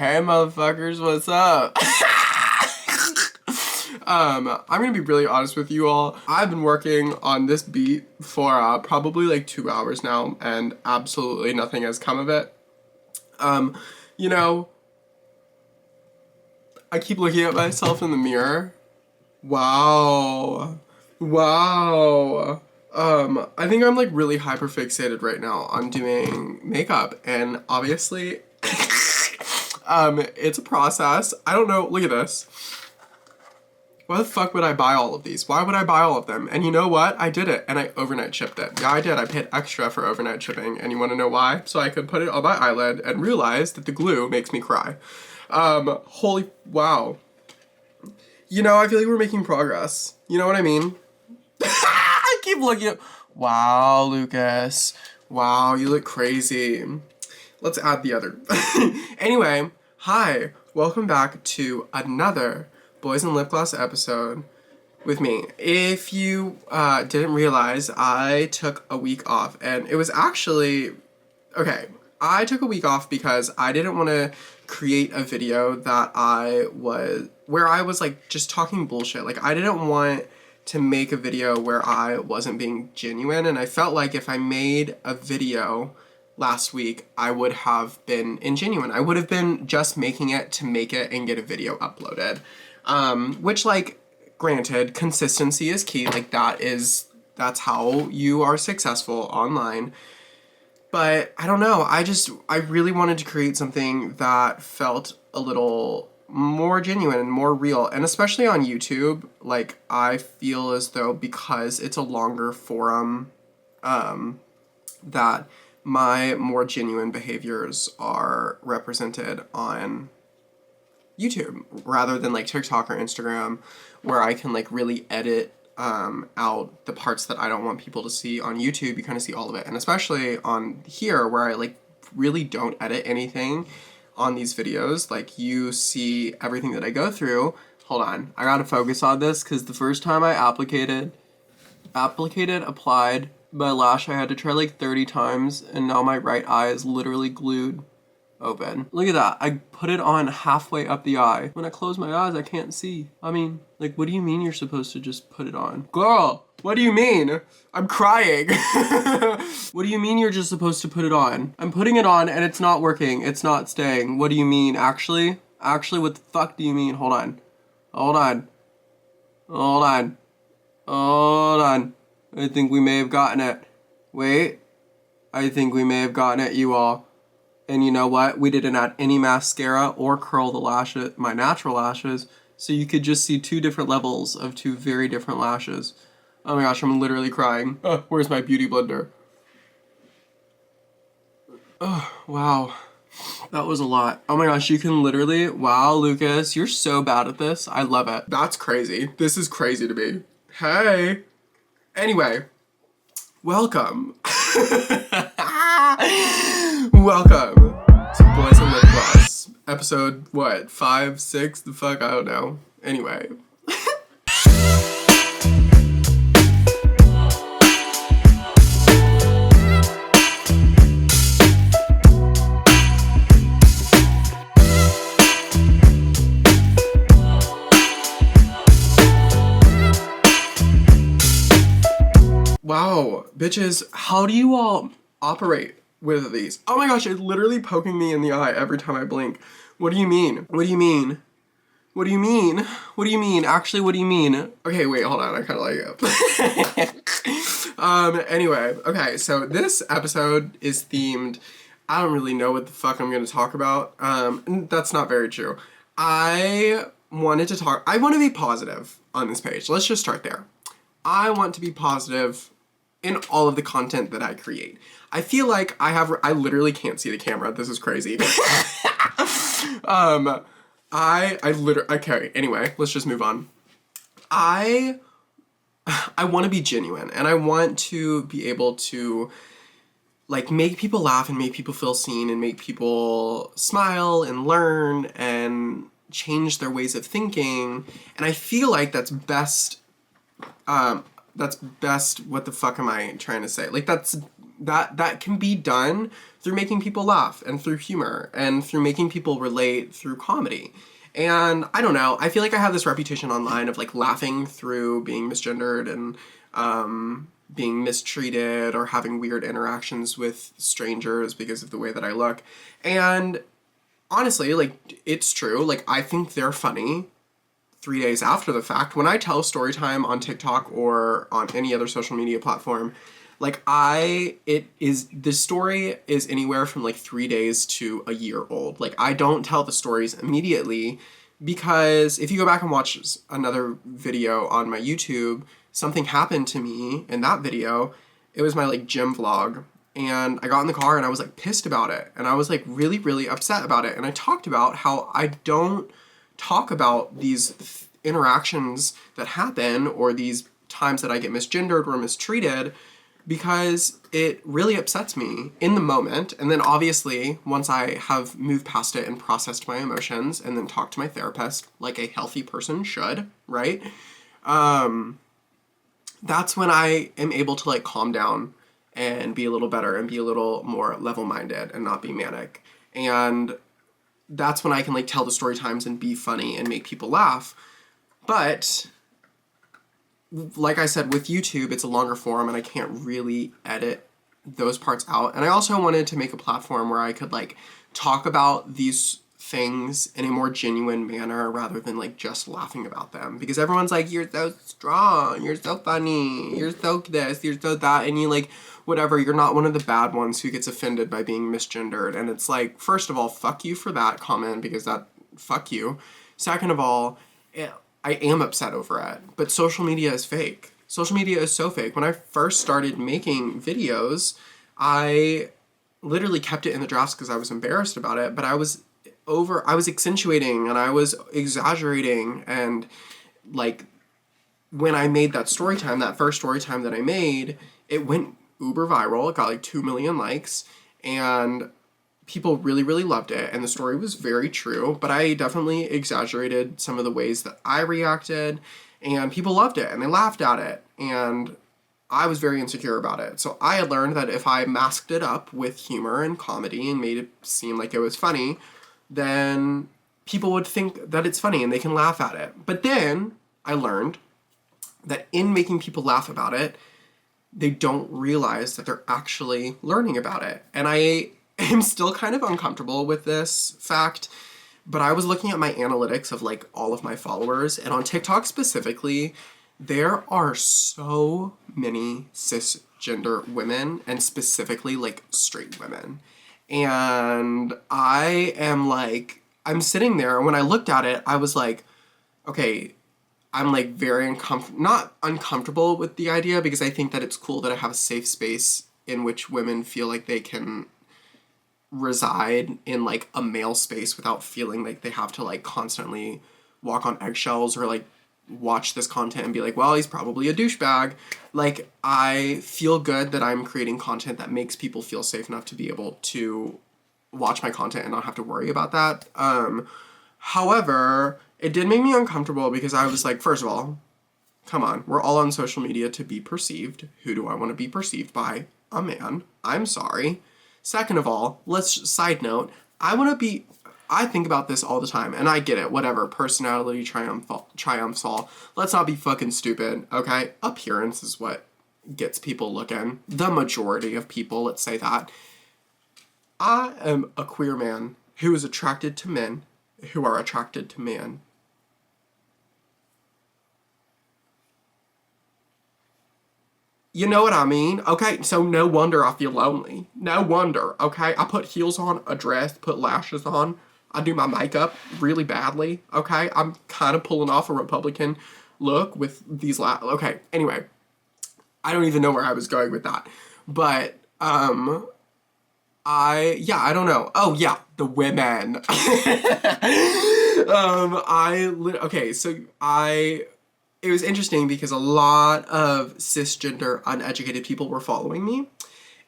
Hey motherfuckers, what's up? I'm gonna be really honest with you all. I've been working on this beat for probably like 2 hours now, and absolutely nothing has come of it. You know, I keep looking at myself in the mirror. Wow. Wow. I think I'm like really hyper fixated right now on doing makeup, and obviously it's a process. I don't know, look at this. Why the fuck would I buy all of these? Why would I buy all of them? And you know what? I did it, and I overnight shipped it. Yeah, I did. I paid extra for overnight shipping, and you wanna know why? So I could put it on my eyelid and realize that the glue makes me cry. Holy, wow. You know, I feel like we're making progress. You know what I mean? I keep looking at, wow, Lucas. Wow, you look crazy. Let's add the other. Anyway, hi, welcome back to another Boys and Lip Gloss episode with me. If you didn't realize, I took a week off, and it was actually, okay, I took a week off because I didn't want to create a video that where I was like just talking bullshit. Like, I didn't want to make a video where I wasn't being genuine, and I felt like if I made a video last week, I would have been ingenuine. I would have been just making it to make it and get a video uploaded. Which, like, granted, consistency is key. Like, that's how you are successful online. But I don't know, I really wanted to create something that felt a little more genuine and more real. And especially on YouTube, like, I feel as though because it's a longer forum, that my more genuine behaviors are represented on YouTube rather than like TikTok or Instagram, where I can like really edit out the parts that I don't want people to see. On YouTube, you kind of see all of it. And especially on here, where I like really don't edit anything on these videos, like you see everything that I go through. Hold on, I gotta focus on this because the first time I applied my lash, I had to try like 30 times, and now my right eye is literally glued open. Look at that. I put it on halfway up the eye. When I close my eyes, I can't see. I mean, like, what do you mean you're supposed to just put it on? Girl, what do you mean? I'm crying. What do you mean you're just supposed to put it on? I'm putting it on and it's not working. It's not staying. What do you mean? Actually, what the fuck do you mean? Hold on. I think we may have gotten it. Wait. I think we may have gotten it, you all. And you know what? We didn't add any mascara or curl the lashes, my natural lashes, so you could just see two different levels of two very different lashes. Oh my gosh, I'm literally crying. Where's my beauty blender? Oh, wow. That was a lot. Oh my gosh, you can literally, wow, Lucas, you're so bad at this. I love it. That's crazy. This is crazy to me. Hey. Anyway, welcome. Welcome to Boys and Lip Gloss, episode, what, 5, 6, the fuck, I don't know. Anyway. Wow, bitches, how do you all operate with these? Oh my gosh, it's literally poking me in the eye every time I blink. What do you mean? What do you mean? What do you mean? What do you mean? Actually, what do you mean? Okay, wait, hold on, I kinda like it. Anyway, okay, so this episode is themed, I don't really know what the fuck I'm gonna talk about. That's not very true. I want to be positive on this page. Let's just start there. I want to be positive in all of the content that I create. I feel like I literally can't see the camera. This is crazy. Okay, anyway, let's just move on. I want to be genuine, and I want to be able to like make people laugh and make people feel seen and make people smile and learn and change their ways of thinking. And I feel like that's best That's best, what the fuck am I trying to say? Like, that can be done through making people laugh and through humor and through making people relate through comedy. And I don't know, I feel like I have this reputation online of like laughing through being misgendered and being mistreated or having weird interactions with strangers because of the way that I look. And honestly, like, it's true. Like, I think they're funny 3 days after the fact. When I tell story time on TikTok or on any other social media platform, like, the story is anywhere from like 3 days to a year old. Like, I don't tell the stories immediately because if you go back and watch another video on my YouTube, something happened to me in that video. It was my like gym vlog, and I got in the car and I was like pissed about it, and I was like really, really upset about it, and I talked about how I don't talk about these interactions that happen or these times that I get misgendered or mistreated because it really upsets me in the moment. And then obviously once I have moved past it and processed my emotions and then talked to my therapist like a healthy person should, right? That's when I am able to like calm down and be a little better and be a little more level-minded and not be manic. And that's when I can like tell the story times and be funny and make people laugh. But like I said, with YouTube, it's a longer form and I can't really edit those parts out. And I also wanted to make a platform where I could like talk about these things in a more genuine manner rather than like just laughing about them, because everyone's like, you're so strong, you're so funny, you're so this, you're so that, and you like whatever, you're not one of the bad ones who gets offended by being misgendered. And it's like, first of all, fuck you for that comment, because that, fuck you. Second of all, I am upset over it, but social media is fake. Social media is so fake. When I first started making videos, I literally kept it in the drafts because I was embarrassed about it, but I was accentuating and I was exaggerating, and like when I made that story time, that first story time that I made, it went uber viral. It got like 2 million likes and people really, really loved it, and the story was very true, but I definitely exaggerated some of the ways that I reacted, and people loved it and they laughed at it, and I was very insecure about it. So I had learned that if I masked it up with humor and comedy and made it seem like it was funny, then people would think that it's funny and they can laugh at it. But then I learned that in making people laugh about it, they don't realize that they're actually learning about it. And I am still kind of uncomfortable with this fact, but I was looking at my analytics of like all of my followers, and on TikTok specifically, there are so many cisgender women, and specifically like straight women. And I am like, I'm sitting there, and when I looked at it, I was like, okay, I'm like very not uncomfortable with the idea, because I think that it's cool that I have a safe space in which women feel like they can reside in like a male space without feeling like they have to like constantly walk on eggshells or like watch this content and be like, well, he's probably a douchebag. Like, I feel good that I'm creating content that makes people feel safe enough to be able to watch my content and not have to worry about that. However, it did make me uncomfortable because I was like, first of all, come on, we're all on social media to be perceived. Who do I want to be perceived by? A man. I'm sorry. Second of all, side note, I think about this all the time, and I get it, whatever, personality triumphs all. Let's not be fucking stupid, okay? Appearance is what gets people looking. The majority of people, let's say that. I am a queer man who is attracted to men who are attracted to man. You know what I mean? Okay, so no wonder I feel lonely. No wonder, okay? I put heels on, a dress, put lashes on. I do my makeup really badly, okay? I'm kind of pulling off a Republican look with these okay, anyway. I don't even know where I was going with that. But, I don't know. Oh, yeah, the women. It was interesting because a lot of cisgender uneducated people were following me,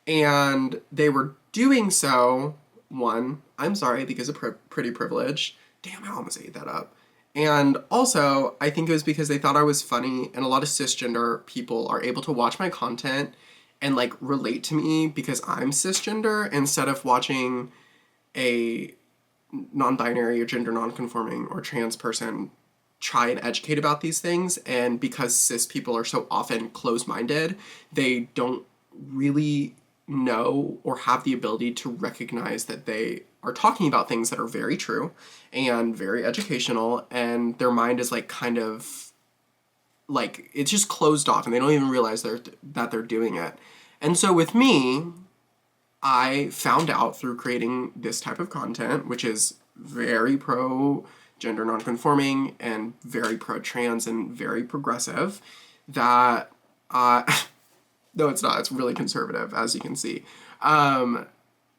and they were doing so, one, I'm sorry, because of pretty privilege. Damn, I almost ate that up. And also, I think it was because they thought I was funny, and a lot of cisgender people are able to watch my content and like relate to me because I'm cisgender instead of watching a non-binary or gender non-conforming or trans person try and educate about these things. And because cis people are so often closed-minded, they don't really know or have the ability to recognize that they are talking about things that are very true and very educational, and their mind is like kind of like it's just closed off and they don't even realize that they're doing it. And so with me, I found out through creating this type of content, which is very pro gender nonconforming and very pro trans and very progressive, that no, it's not. It's really conservative, as you can see.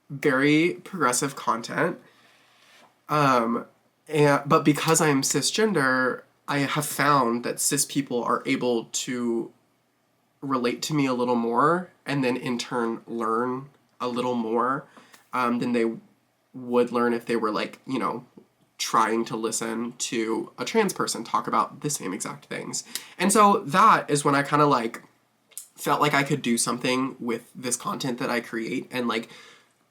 Very progressive content. But because I am cisgender, I have found that cis people are able to relate to me a little more, and then in turn learn a little more than they would learn if they were like, you know, trying to listen to a trans person talk about the same exact things. And so that is when I kind of like felt like I could do something with this content that I create and like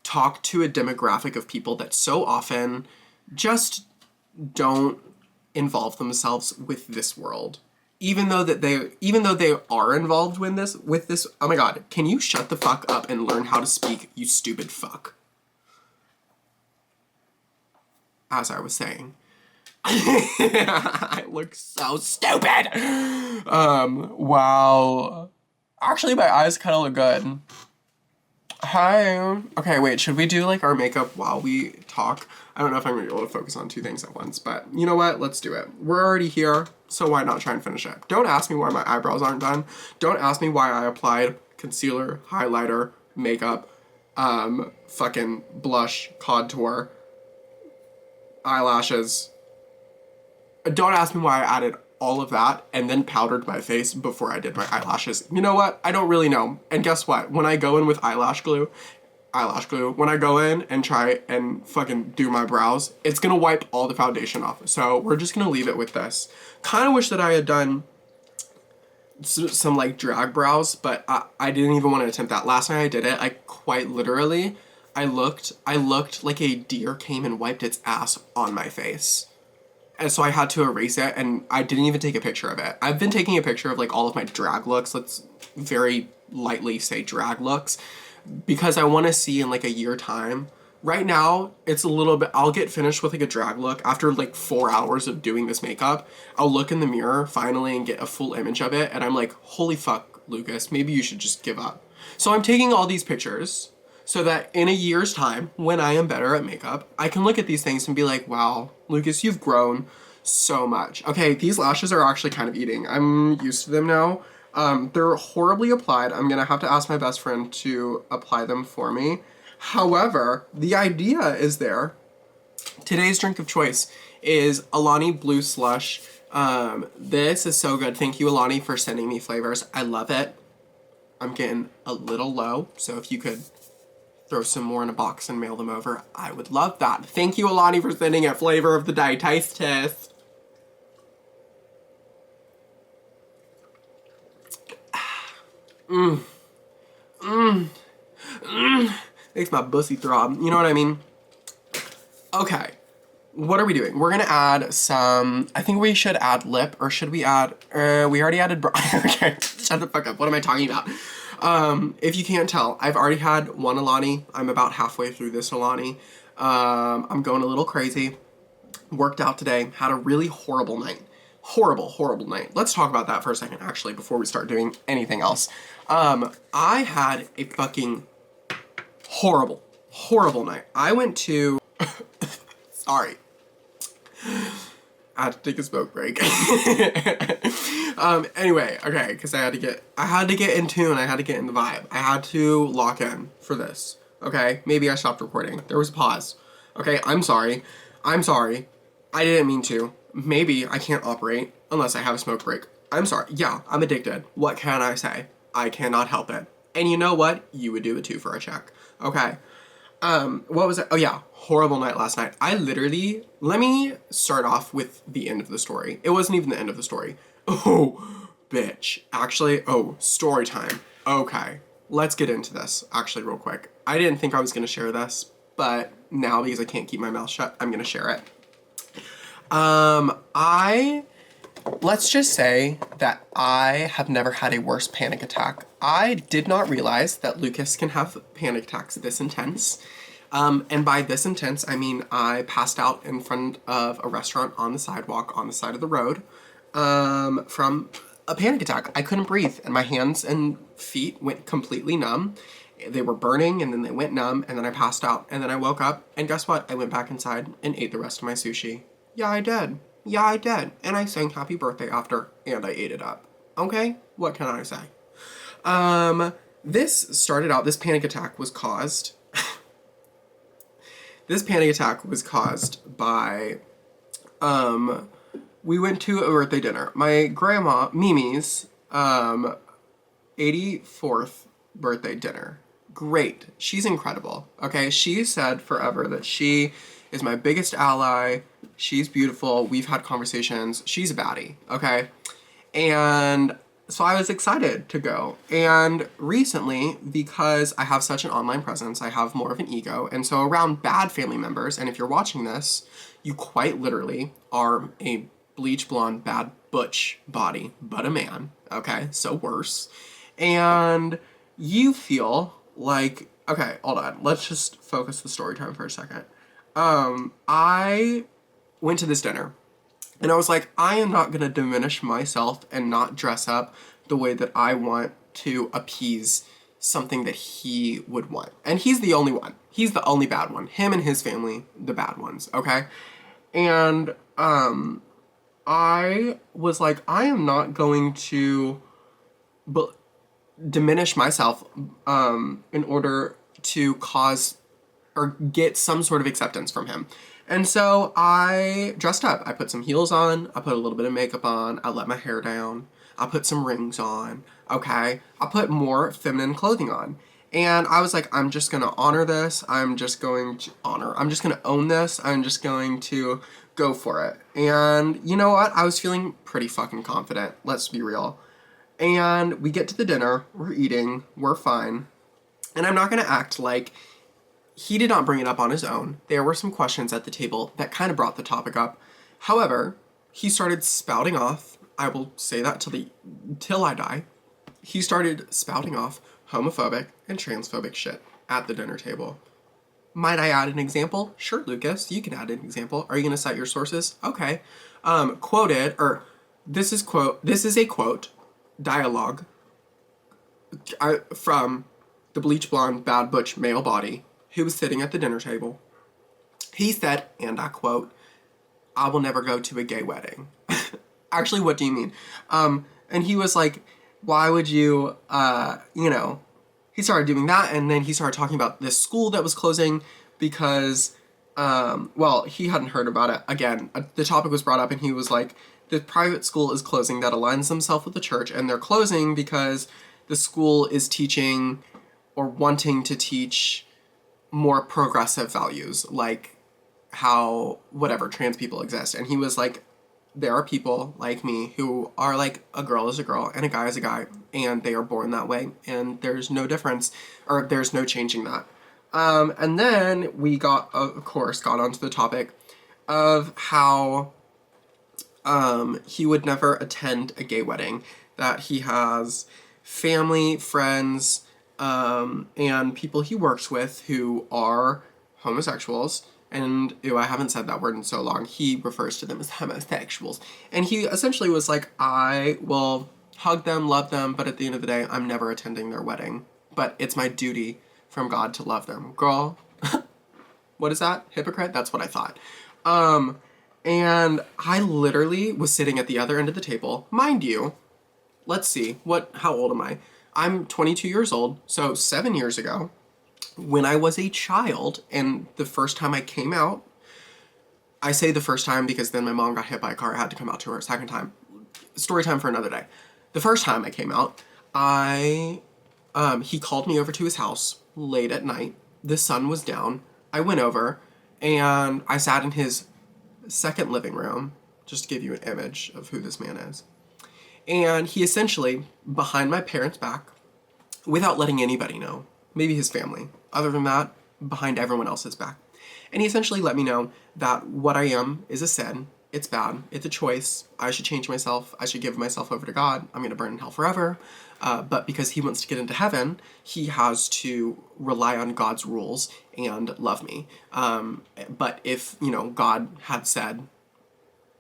talk to a demographic of people that so often just don't involve themselves with this world. Even though they are involved with this, oh my god, can you shut the fuck up and learn how to speak, you stupid fuck? As I was saying. I look so stupid! Wow. Actually, my eyes kind of look good. Hi. Okay, wait, should we do like our makeup while we talk? I don't know if I'm gonna be able to focus on two things at once, but you know what? Let's do it. We're already here, so why not try and finish it? Don't ask me why my eyebrows aren't done. Don't ask me why I applied concealer, highlighter, makeup, fucking blush, contour, eyelashes. Don't ask me why I added all of that and then powdered my face before I did my eyelashes. You know what? I don't really know. And guess what? When I go in with eyelash glue, when I go in and try and fucking do my brows, it's gonna wipe all the foundation off. So we're just gonna leave it with this. Kind of wish that I had done some like drag brows, but I didn't even want to attempt that. Last night I did it, I quite literally, I looked like a deer came and wiped its ass on my face. And so I had to erase it, and I didn't even take a picture of it. I've been taking a picture of like all of my drag looks, let's very lightly say drag looks, because I want to see in like a year time. Right now, it's a little bit, I'll get finished with like a drag look after like 4 hours of doing this makeup. I'll look in the mirror finally and get a full image of it, and I'm like, holy fuck, Lucas, maybe you should just give up. So I'm taking all these pictures so that in a year's time, when I am better at makeup, I can look at these things and be like, wow, Lucas, you've grown so much. Okay, these lashes are actually kind of eating. I'm used to them now. They're horribly applied. I'm gonna have to ask my best friend to apply them for me. However, the idea is there. Today's drink of choice is Alani Blue Slush. This is so good. Thank you, Alani, for sending me flavors. I love it. I'm getting a little low, so if you could throw some more in a box and mail them over, I would love that. Thank you, Alani, for sending it. Flavor of the day. Taste test. Makes my pussy throb. You know what I mean? Okay. What are we doing? We're gonna add some, I think we should add lip, or should we add, we already added okay, shut the fuck up. What am I talking about? If you can't tell, I've already had one Alani. I'm about halfway through this Alani. I'm going a little crazy. Worked out today. Had a really horrible night. Horrible night. Let's talk about that for a second, actually, before we start doing anything else. I had a fucking horrible night. I went to, sorry. I had to take a smoke break. Anyway, okay, because I had to get in tune, I had to get in the vibe. I had to lock in for this, okay? Maybe I stopped recording. There was a pause. Okay, I'm sorry. I didn't mean to. Maybe I can't operate unless I have a smoke break. I'm sorry. Yeah, I'm addicted. What can I say? I cannot help it. And you know what? You would do it too for a check. Okay. What was it? Oh yeah, horrible night last night. Let me start off with the end of the story. It wasn't even the end of the story. Oh, bitch. Actually, story time. Okay, let's get into this, actually, real quick. I didn't think I was going to share this, but now because I can't keep my mouth shut, I'm going to share it. Let's just say that I have never had a worse panic attack. I did not realize that Lucas can have panic attacks this intense. And by this intense, I mean I passed out in front of a restaurant on the sidewalk on the side of the road from a panic attack. I couldn't breathe, and my hands and feet went completely numb. They were burning, and then they went numb, and then I passed out, and then I woke up, and guess what? I went back inside and ate the rest of my sushi. Yeah, I did. Yeah, I did. And I sang happy birthday after, and I ate it up. Okay? What can I say? This panic attack was caused... This panic attack was caused by, we went to a birthday dinner. My grandma, Mimi's, 84th birthday dinner. Great. She's incredible. Okay? She said forever that she is my biggest ally. She's beautiful. We've had conversations. She's a baddie. Okay? And so I was excited to go. And recently, because I have such an online presence, I have more of an ego. And so around bad family members, and if you're watching this, you quite literally are a bleach blonde, bad butch body, but a man. Okay? So worse. And you feel like, okay, hold on. Let's just focus the story time for a second. I went to this dinner. And I was like, I am not going to diminish myself and not dress up the way that I want to appease something that he would want. And he's the only one. He's the only bad one. Him and his family, the bad ones, okay? And I was like, I am not going to diminish myself in order to cause or get some sort of acceptance from him. And so I dressed up. I put some heels on. I put a little bit of makeup on. I let my hair down. I put some rings on. Okay? I put more feminine clothing on. And I was like, I'm just going to honor this. I'm just going to own this. I'm just going to go for it. And you know what? I was feeling pretty fucking confident. Let's be real. And we get to the dinner. We're eating. We're fine. And I'm not going to act like he did not bring it up on his own. There were some questions at the table that kind of brought the topic up. However, he started spouting off, I will say that till I die, he started spouting off homophobic and transphobic shit at the dinner table. Might I add an example? Sure, Lucas, you can add an example. Are you going to cite your sources? Okay. This is a quote, dialogue, from the bleach blonde, bad butch male body, who was sitting at the dinner table. He said, and I quote, I will never go to a gay wedding. Actually, what do you mean? And he was like, why would you, he started doing that, and then he started talking about this school that was closing because, he hadn't heard about it. Again, the topic was brought up, and he was like, the private school is closing that aligns themselves with the church, and they're closing because the school is teaching or wanting to teach more progressive values, like how, whatever, trans people exist. And he was like, there are people like me who are like, a girl is a girl and a guy is a guy, and they are born that way, and there's no difference, or there's no changing that. And then we got onto the topic of how he would never attend a gay wedding, that he has family, friends, and people he works with who are homosexuals, and I haven't said that word in so long. He refers to them as homosexuals, and he essentially was like, I will hug them, love them, but at the end of the day, I'm never attending their wedding, but it's my duty from God to love them. Girl, what is that? Hypocrite? That's what I thought. And I literally was sitting at the other end of the table. Mind you, let's see, how old am I? I'm 22 years old, so 7 years ago, when I was a child, and the first time I came out, I say the first time because then my mom got hit by a car, I had to come out to her a second time. Story time for another day. The first time I came out, he called me over to his house late at night. The sun was down. I went over, And I sat in his second living room, just to give you an image of who this man is. And he essentially, behind my parents' back, without letting anybody know, maybe his family, other than that, behind everyone else's back. And he essentially let me know that what I am is a sin. It's bad. It's a choice. I should change myself. I should give myself over to God. I'm going to burn in hell forever. But because he wants to get into heaven, he has to rely on God's rules and love me. But if, God had said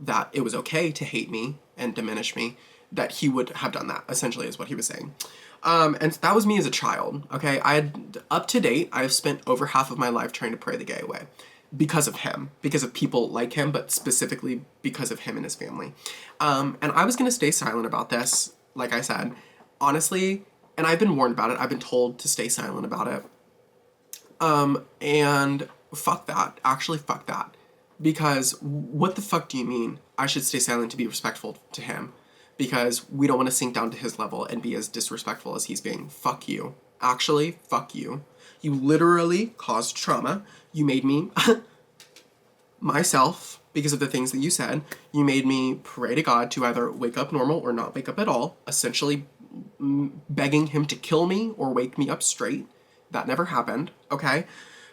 that it was okay to hate me and diminish me, that he would have done that, essentially, is what he was saying. And that was me as a child, okay? Up to date, I've spent over half of my life trying to pray the gay away because of him, because of people like him, but specifically because of him and his family. And I was going to stay silent about this, like I said, honestly, and I've been warned about it. I've been told to stay silent about it. And fuck that. Actually, fuck that. Because what the fuck do you mean I should stay silent to be respectful to him? Because we don't want to sink down to his level and be as disrespectful as he's being. Fuck you. Actually, fuck you. You literally caused trauma. You made me myself because of the things that you said. You made me pray to God to either wake up normal or not wake up at all, essentially begging him to kill me or wake me up straight. That never happened, okay?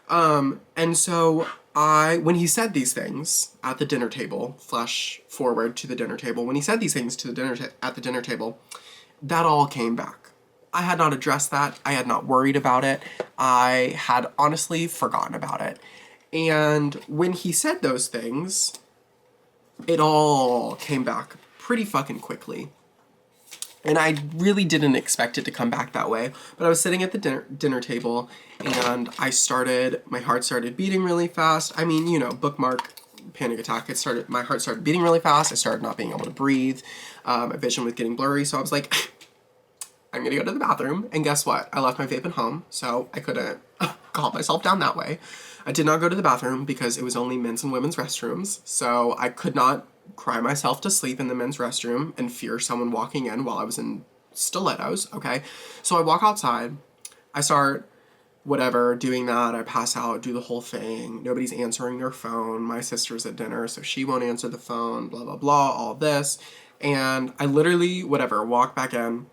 And so when he said these things at the dinner table, flash forward to the dinner table, when he said these things to the at the dinner table, that all came back. I had not addressed that. I had not worried about it. I had honestly forgotten about it. And when he said those things, it all came back pretty fucking quickly. And I really didn't expect it to come back that way. But I was sitting at the dinner table, and my heart started beating really fast. I mean, bookmark, panic attack. My heart started beating really fast. I started not being able to breathe. My vision was getting blurry. So I was like, I'm going to go to the bathroom. And guess what? I left my vape at home, so I couldn't calm myself down that way. I did not go to the bathroom because it was only men's and women's restrooms. So I could not cry myself to sleep in the men's restroom and fear someone walking in while I was in stilettos, okay? So I walk outside, I start doing that, I pass out, do the whole thing, nobody's answering their phone, my sister's at dinner, so she won't answer the phone, blah, blah, blah, all this, and I literally, walk back in,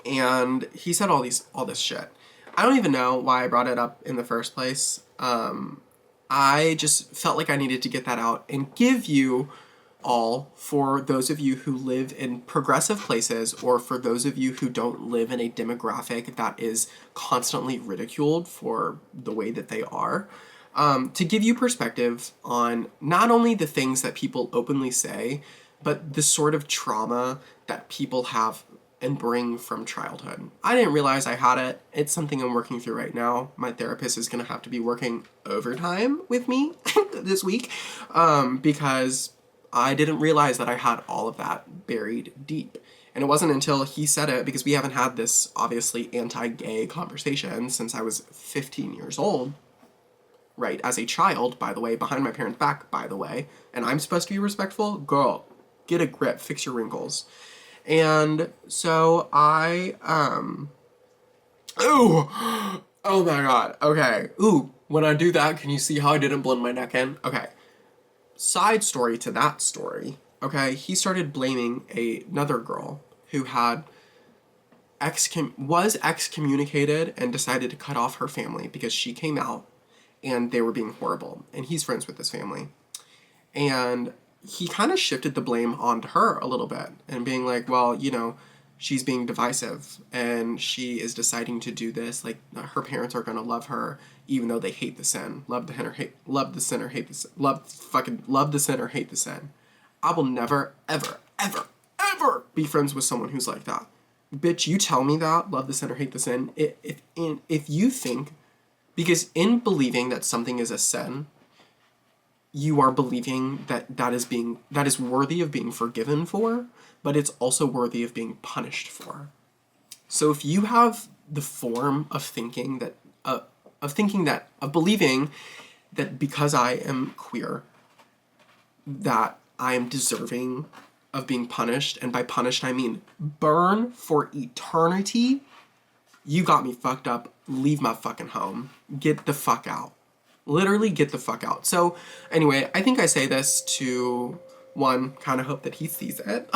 and he said all this shit. I don't even know why I brought it up in the first place. I just felt like I needed to get that out and give you all, for those of you who live in progressive places, or for those of you who don't live in a demographic that is constantly ridiculed for the way that they are, to give you perspective on not only the things that people openly say, but the sort of trauma that people have and bring from childhood. I didn't realize I had it. It's something I'm working through right now. My therapist is going to have to be working overtime with me this week, because I didn't realize that I had all of that buried deep. And it wasn't until he said it, because we haven't had this obviously anti-gay conversation since I was 15 years old, right? As a child, by the way, behind my parents' back, by the way, and I'm supposed to be respectful? Girl, get a grip, fix your wrinkles. And so oh my God, okay. When I do that, can you see how I didn't blend my neck in? Okay. Side story to that story, okay, he started blaming another girl who had was excommunicated and decided to cut off her family because she came out and they were being horrible. And he's friends with this family. And he kind of shifted the blame onto her a little bit and being like, well, she's being divisive and she is deciding to do this. Like, her parents are going to love her even though they hate the sin. Love the sinner, hate the sin. Love the sinner, hate the sin. I will never, ever, ever, ever be friends with someone who's like that. Bitch, you tell me that, love the sinner, hate the sin. If you think, because in believing that something is a sin, you are believing that is worthy of being forgiven for, but it's also worthy of being punished for. So if you have the form of thinking of believing that because I am queer, that I am deserving of being punished, and by punished I mean burn for eternity, you got me fucked up. Leave my fucking home. Get the fuck out. Literally get the fuck out. So anyway, I think I say this to, one, kind of hope that he sees it,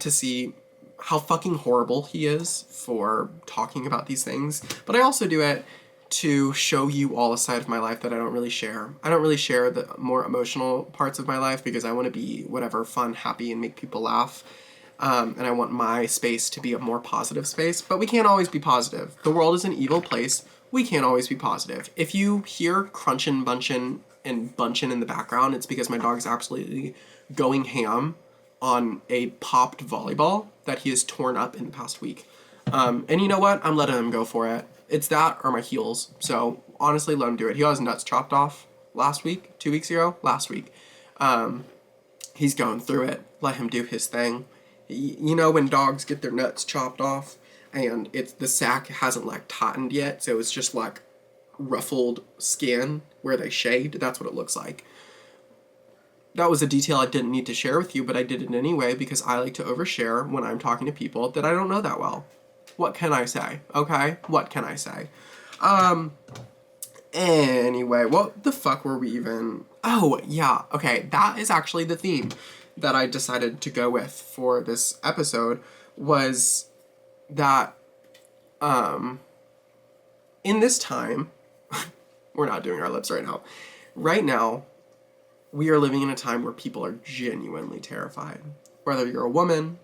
to see how fucking horrible he is for talking about these things. But I also do it to show you all a side of my life that I don't really share. I don't really share the more emotional parts of my life because I want to be whatever, fun, happy, and make people laugh. And I want my space to be a more positive space. But we can't always be positive. The world is an evil place. We can't always be positive. If you hear crunchin', bunchin', and bunchin' in the background, it's because my dog's absolutely going ham on a popped volleyball that he has torn up in the past week. And you know what? I'm letting him go for it. It's that or my heels. So honestly, let him do it. He got his nuts chopped off last week, 2 weeks ago, last week. He's going through it. Let him do his thing. You know when dogs get their nuts chopped off and it's the sack hasn't like tautened yet, so it's just like ruffled skin where they shaved. That's what it looks like. That was a detail I didn't need to share with you, but I did it anyway because I like to overshare when I'm talking to people that I don't know that well. What can I say? Okay? What can I say? Anyway, what the fuck were we even... Oh, yeah. Okay, that is actually the theme that I decided to go with for this episode was that, in this time, we're not doing our lips right now. Right now, we are living in a time where people are genuinely terrified. Whether you're a woman,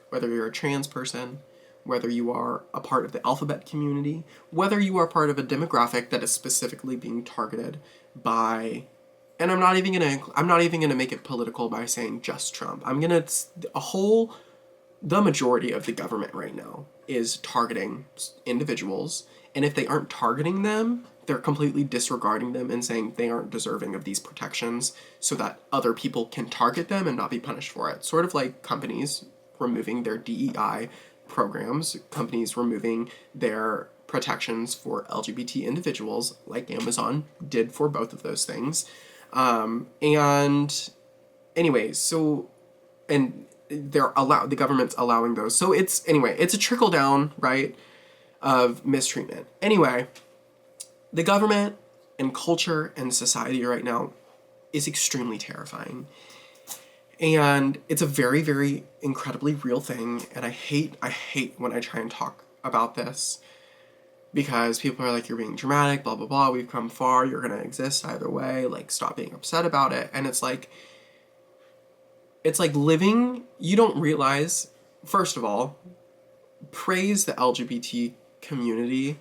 whether you're a trans person, whether you are a part of the alphabet community, whether you are part of a demographic that is specifically being targeted by, and I'm not even gonna make it political by saying just Trump. The majority of the government right now is targeting individuals, and if they aren't targeting them, they're completely disregarding them and saying they aren't deserving of these protections so that other people can target them and not be punished for it. Sort of like companies removing their DEI programs, companies removing their protections for LGBT individuals, like Amazon did for both of those things. And anyways, so, and the government's allowing those. So it's a trickle down, right, of mistreatment. Anyway, the government and culture and society right now is extremely terrifying. And it's a very, very incredibly real thing. And I hate when I try and talk about this because people are like, you're being dramatic, blah, blah, blah. We've come far. You're going to exist either way. Like, stop being upset about it. And it's like living, you don't realize, first of all, praise the LGBT community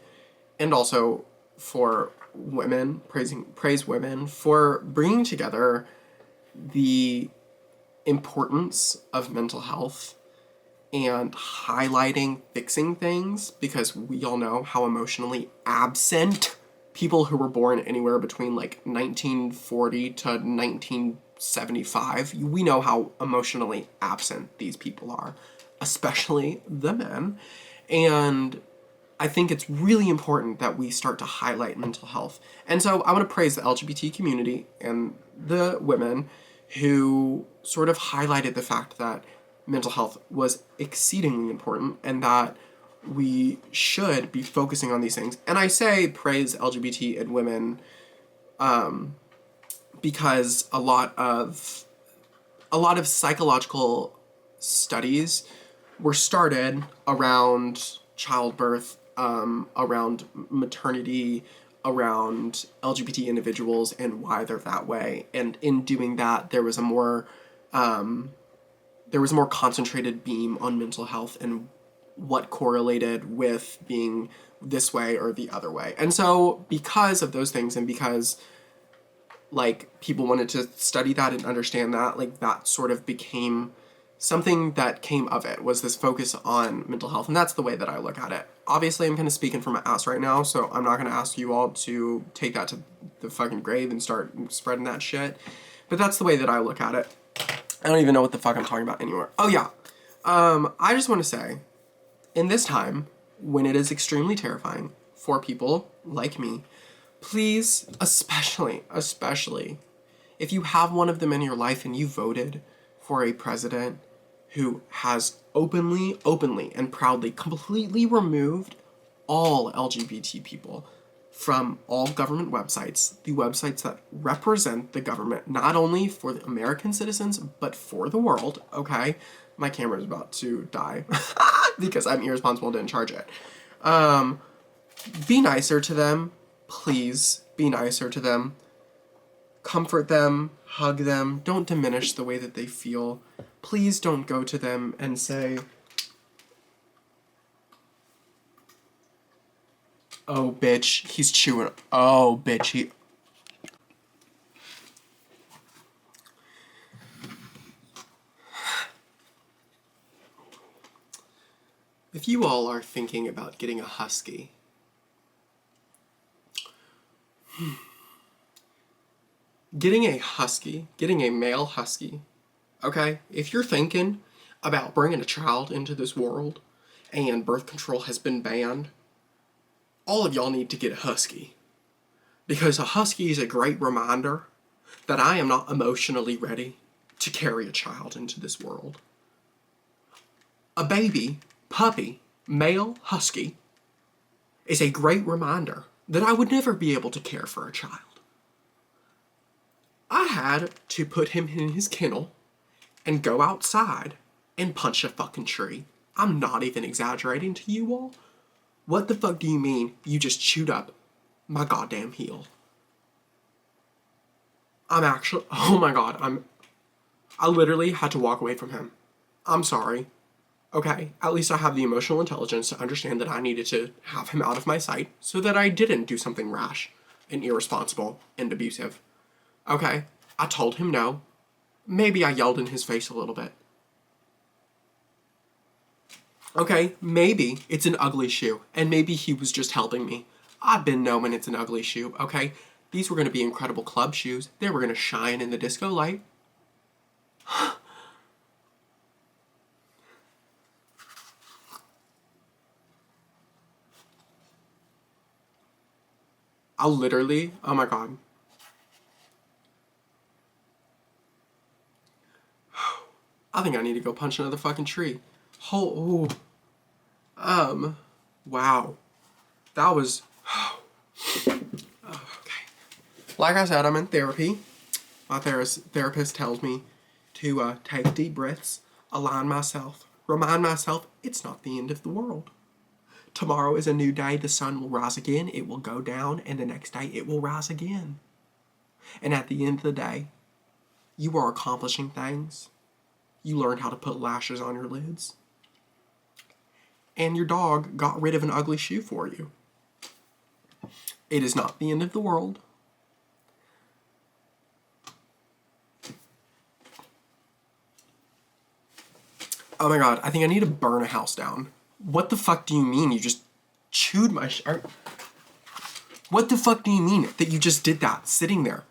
and also for women, praise women for bringing together the importance of mental health and highlighting fixing things, because we all know how emotionally absent people who were born anywhere between like 1940 to 1975, we know how emotionally absent these people are, especially the men. And I think it's really important that we start to highlight mental health. And so I want to praise the LGBT community and the women who sort of highlighted the fact that mental health was exceedingly important and that we should be focusing on these things. And I say praise LGBT and women because a lot of psychological studies were started around childbirth, around maternity, around LGBT individuals and why they're that way. And in doing that, there was a more concentrated beam on mental health and what correlated with being this way or the other way. And so because of those things and because like people wanted to study that and understand that, like that sort of became something that came of it, was this focus on mental health. And that's the way that I look at it. Obviously, I'm kind of speaking from my ass right now, so I'm not going to ask you all to take that to the fucking grave and start spreading that shit. But that's the way that I look at it. I don't even know what the fuck I'm talking about anymore. Oh, yeah. I just want to say, in this time, when it is extremely terrifying for people like me, please, especially, if you have one of them in your life and you voted for a president who has openly, and proudly completely removed all LGBT people from all government websites, the websites that represent the government, not only for the American citizens, but for the world, okay? My camera is about to die because I'm irresponsible and didn't charge it. Be nicer to them. Please be nicer to them. Comfort them, hug them. Don't diminish the way that they feel. Please don't go to them and say, oh, bitch, he's chewing. Oh, bitch, he... If you all are thinking about getting a husky, getting a male husky, okay? If you're thinking about bringing a child into this world and birth control has been banned, all of y'all need to get a husky. Because a husky is a great reminder that I am not emotionally ready to carry a child into this world. A baby, puppy, male husky is a great reminder that I would never be able to care for a child. I had to put him in his kennel and go outside and punch a fucking tree. I'm not even exaggerating to you all. What the fuck do you mean you just chewed up my goddamn heel? Oh my god, I literally had to walk away from him. I'm sorry. Okay, at least I have the emotional intelligence to understand that I needed to have him out of my sight so that I didn't do something rash and irresponsible and abusive. Okay, I told him no. Maybe I yelled in his face a little bit. Okay, maybe it's an ugly shoe, and maybe he was just helping me. I've been knowing it's an ugly shoe, okay? These were going to be incredible club shoes. They were going to shine in the disco light. Oh my god. I think I need to go punch another fucking tree. Wow. That was, okay. Like I said, I'm in therapy. My therapist tells me to take deep breaths, align myself, remind myself it's not the end of the world. Tomorrow is a new day. The sun will rise again. It will go down, and the next day it will rise again. And at the end of the day, you are accomplishing things. You learned how to put lashes on your lids. And your dog got rid of an ugly shoe for you. It is not the end of the world. Oh my god, I think I need to burn a house down. What the fuck do you mean you just chewed my What the fuck do you mean that you just did that sitting there?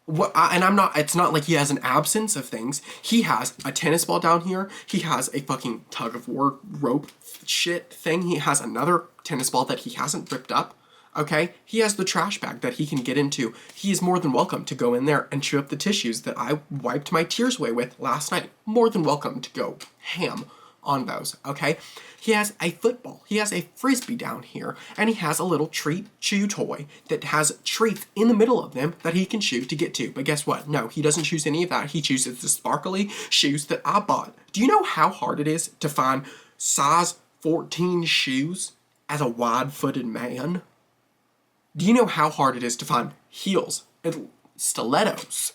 It's not like he has an absence of things. He has a tennis ball down here. He has a fucking tug of war rope shit thing. He has another tennis ball that he hasn't ripped up. Okay? He has the trash bag that he can get into. He is more than welcome to go in there and chew up the tissues that I wiped my tears away with last night. More than welcome to go ham on those, okay? He has a football, he has a frisbee down here, and he has a little treat chew toy that has treats in the middle of them that he can chew to get to. But guess what? No, he doesn't choose any of that. He chooses the sparkly shoes that I bought. Do you know how hard it is to find size 14 shoes as a wide-footed man? Do you know how hard it is to find heels and stilettos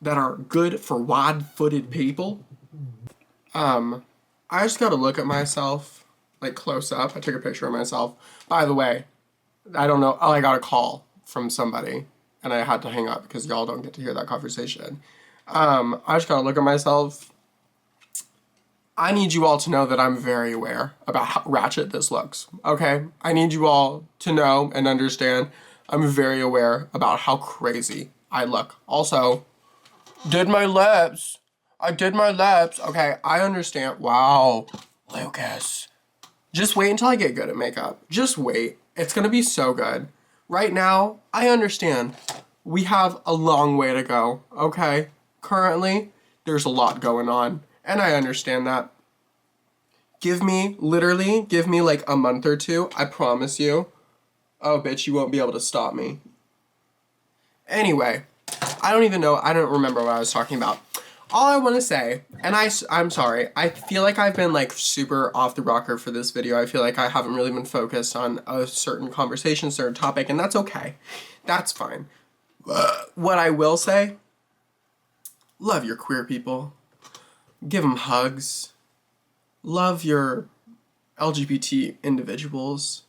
that are good for wide-footed people? I just gotta look at myself, like, close up. I took a picture of myself. By the way, I don't know. I got a call from somebody, and I had to hang up because y'all don't get to hear that conversation. I just gotta look at myself. I need you all to know that I'm very aware about how ratchet this looks, okay? I need you all to know and understand I'm very aware about how crazy I look. Also, did my lips. I did my lips. Okay, I understand. Wow, Lucas. Just wait until I get good at makeup. Just wait. It's gonna be so good. Right now, I understand. We have a long way to go, okay? Currently, there's a lot going on, and I understand that. Give me like a month or two, I promise you, Oh, bitch, you won't be able to stop me. Anyway, I don't remember what I was talking about. All I want to say, and I'm sorry, I feel like I've been like super off the rocker for this video. I feel like I haven't really been focused on a certain conversation, certain topic, and that's okay. That's fine. What I will say, love your queer people. Give them hugs. Love your LGBT individuals.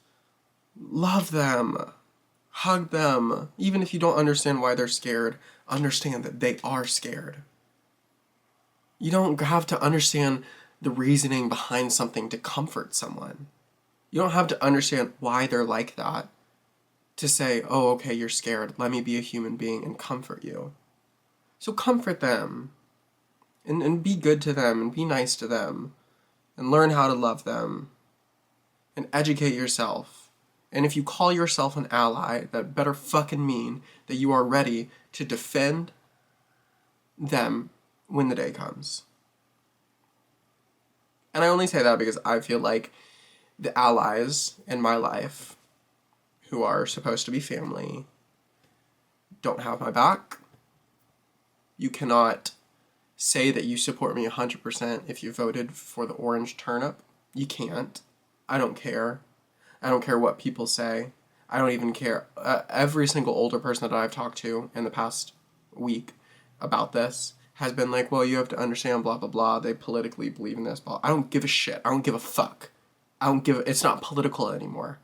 Love them. Hug them. Even if you don't understand why they're scared, understand that they are scared. You don't have to understand the reasoning behind something to comfort someone. You don't have to understand why they're like that to say, oh, okay, you're scared. Let me be a human being and comfort you. So comfort them and be good to them and be nice to them and learn how to love them and educate yourself. And if you call yourself an ally, that better fucking mean that you are ready to defend them when the day comes. And I only say that because I feel like the allies in my life, who are supposed to be family, don't have my back. You cannot say that you support me 100% if you voted for the orange turnip. You can't. I don't care. I don't care what people say. I don't even care. Every single older person that I've talked to in the past week about this has been like, well, you have to understand, blah, blah, blah. They politically believe in this, blah. I don't give a shit. I don't give a fuck. It's not political anymore.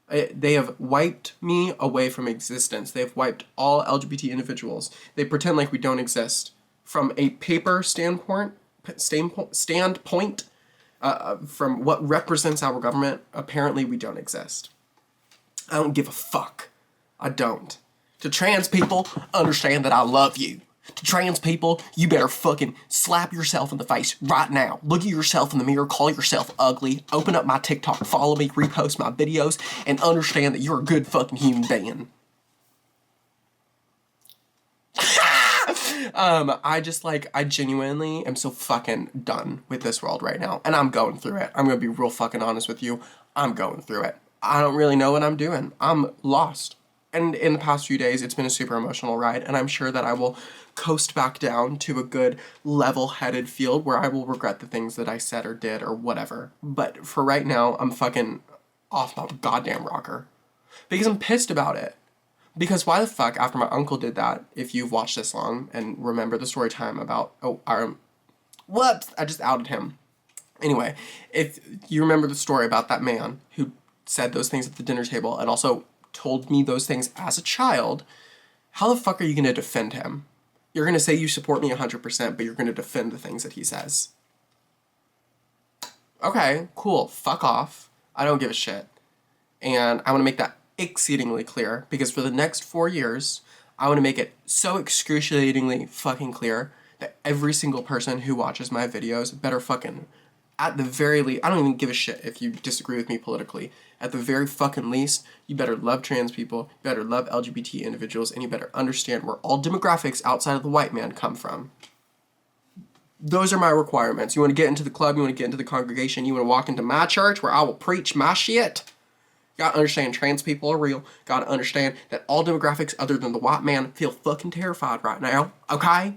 They have wiped me away from existence. They've wiped all LGBT individuals. They pretend like we don't exist. From a paper standpoint, from what represents our government, apparently we don't exist. I don't give a fuck. I don't. To trans people, understand that I love you. To trans people, you better fucking slap yourself in the face right now. Look at yourself in the mirror, call yourself ugly, open up my TikTok, follow me, repost my videos, and understand that you're a good fucking human being. I genuinely am so fucking done with this world right now. And I'm going through it. I'm gonna be real fucking honest with you. I'm going through it. I don't really know what I'm doing. I'm lost. And in the past few days, it's been a super emotional ride, and I'm sure that I will coast back down to a good level-headed field where I will regret the things that I said or did or whatever. But for right now, I'm fucking off my goddamn rocker. Because I'm pissed about it. Because why the fuck, after my uncle did that, if you've watched this long and remember the story time about, whoops, I just outed him. Anyway, if you remember the story about that man who said those things at the dinner table and also told me those things as a child, how the fuck are you going to defend him? You're going to say you support me 100%, but you're going to defend the things that he says. Okay, cool, fuck off. I don't give a shit. And I want to make that exceedingly clear, because for the next 4 years, I want to make it so excruciatingly fucking clear that every single person who watches my videos better fucking, at the very least, I don't even give a shit if you disagree with me politically, at the very fucking least, you better love trans people, you better love LGBT individuals, and you better understand where all demographics outside of the white man come from. Those are my requirements. You want to get into the club, you want to get into the congregation, you want to walk into my church where I will preach my shit. Gotta understand trans people are real. Gotta understand that all demographics other than the white man feel fucking terrified right now. Okay?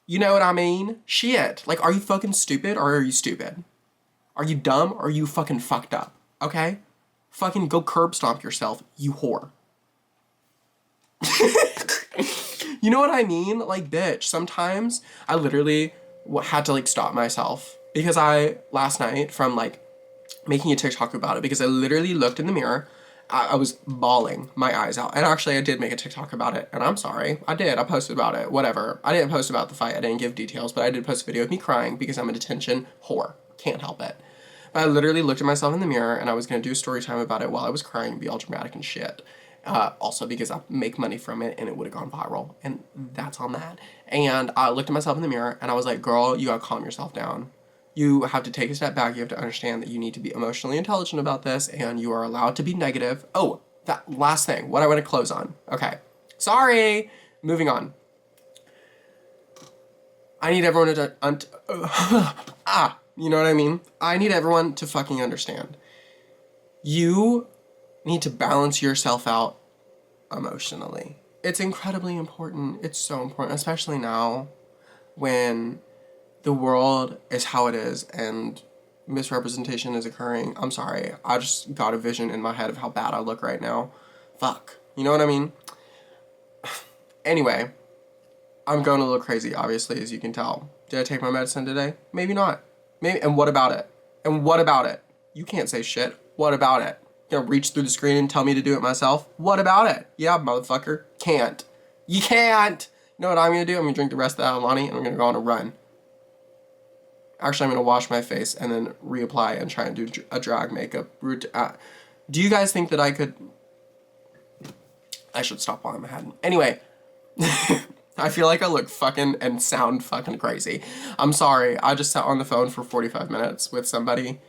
You know what I mean? Shit. Like, are you fucking stupid or are you stupid? Are you dumb or are you fucking fucked up? Okay? Fucking go curb stomp yourself, you whore. You know what I mean? Like, bitch, sometimes I literally had to, like, stop myself. Because last night, from, like, making a TikTok about it, because I literally looked in the mirror, I was bawling my eyes out. And actually, I did make a TikTok about it, and I'm sorry. I did. I posted about it. Whatever. I didn't post about the fight. I didn't give details, but I did post a video of me crying because I'm a detention whore. Can't help it. But I literally looked at myself in the mirror, and I was going to do a story time about it while I was crying and be all dramatic and shit. Also because I make money from it, and it would have gone viral. And that's on that. And I looked at myself in the mirror, and I was like, girl, you gotta calm yourself down. You have to take a step back. You have to understand that you need to be emotionally intelligent about this, and you are allowed to be negative. Oh, that last thing. What I want to close on. Okay. Sorry. Moving on. I need everyone to... you know what I mean? I need everyone to fucking understand. You need to balance yourself out emotionally. It's incredibly important. It's so important, especially now when the world is how it is and misrepresentation is occurring. I'm sorry. I just got a vision in my head of how bad I look right now. Fuck. You know what I mean? Anyway, I'm going a little crazy, obviously, as you can tell. Did I take my medicine today? Maybe not. Maybe. And what about it? And what about it? You can't say shit. What about it? You gonna reach through the screen and tell me to do it myself? What about it? Yeah, motherfucker. Can't. You can't. You know what I'm gonna do? I'm gonna drink the rest of that Alani and I'm gonna go on a run. Actually, I'm gonna wash my face and then reapply and try and do a drag makeup routine. Do you guys think that I could... I should stop while I'm ahead. Anyway, I feel like I look fucking and sound fucking crazy. I'm sorry. I just sat on the phone for 45 minutes with somebody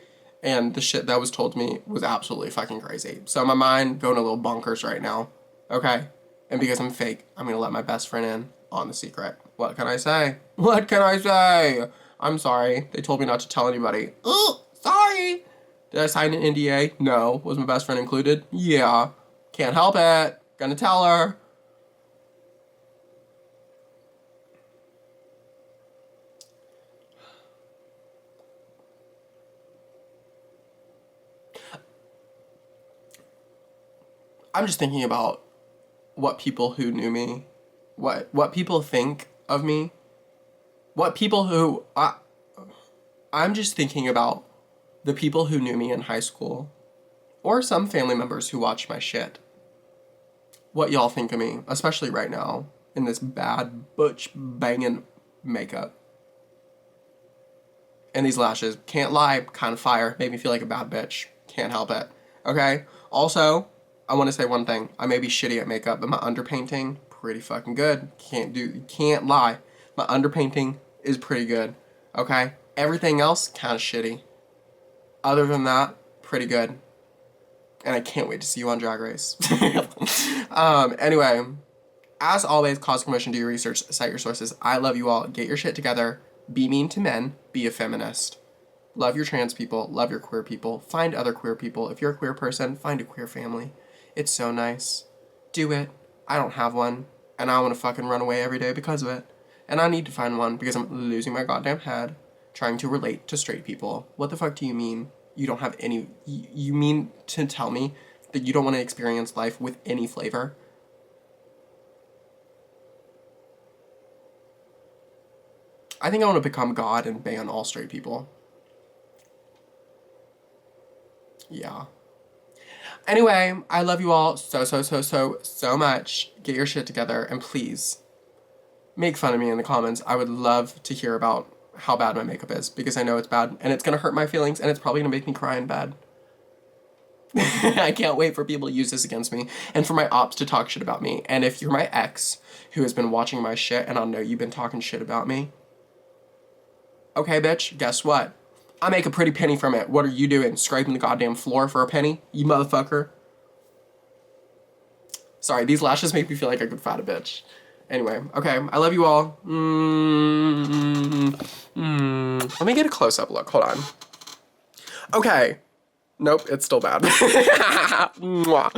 and the shit that was told to me was absolutely fucking crazy. So my mind going a little bonkers right now. Okay? And because I'm fake, I'm gonna let my best friend in on the secret. What can I say? What can I say? I'm sorry. They told me not to tell anybody. Ugh, sorry. Did I sign an NDA? No. Was my best friend included? Yeah. Can't help it. Gonna tell her. I'm just thinking about what people who knew me, what people think of me, what people who... I'm just thinking about the people who knew me in high school, or some family members who watch my shit. What y'all think of me, especially right now, in this bad, butch, banging makeup. And these lashes, can't lie, kind of fire, made me feel like a bad bitch. Can't help it. Okay? Also, I want to say one thing. I may be shitty at makeup, but my underpainting, pretty fucking good. Can't lie. My underpainting is pretty good. Okay? Everything else, kind of shitty. Other than that, pretty good. And I can't wait to see you on Drag Race. Anyway, as always, cause commotion, do your research, cite your sources. I love you all. Get your shit together. Be mean to men. Be a feminist. Love your trans people. Love your queer people. Find other queer people. If you're a queer person, find a queer family. It's so nice. Do it. I don't have one. And I want to fucking run away every day because of it. And I need to find one because I'm losing my goddamn head trying to relate to straight people. What the fuck do you mean? You don't have any... You mean to tell me that you don't want to experience life with any flavor? I think I want to become God and ban all straight people. Yeah. Anyway, I love you all so much. Get your shit together and please make fun of me in the comments. I would love to hear about how bad my makeup is because I know it's bad and it's gonna hurt my feelings and it's probably gonna make me cry in bed. I can't wait for people to use this against me and for my ops to talk shit about me. And if you're my ex who has been watching my shit and I know you've been talking shit about me, okay, bitch, guess what? I make a pretty penny from it. What are you doing? Scraping the goddamn floor for a penny? You motherfucker. Sorry, these lashes make me feel like I could fight a bitch. Anyway, okay, I love you all. Let me get a close-up look. Hold on. Okay. Nope, it's still bad. Mwah.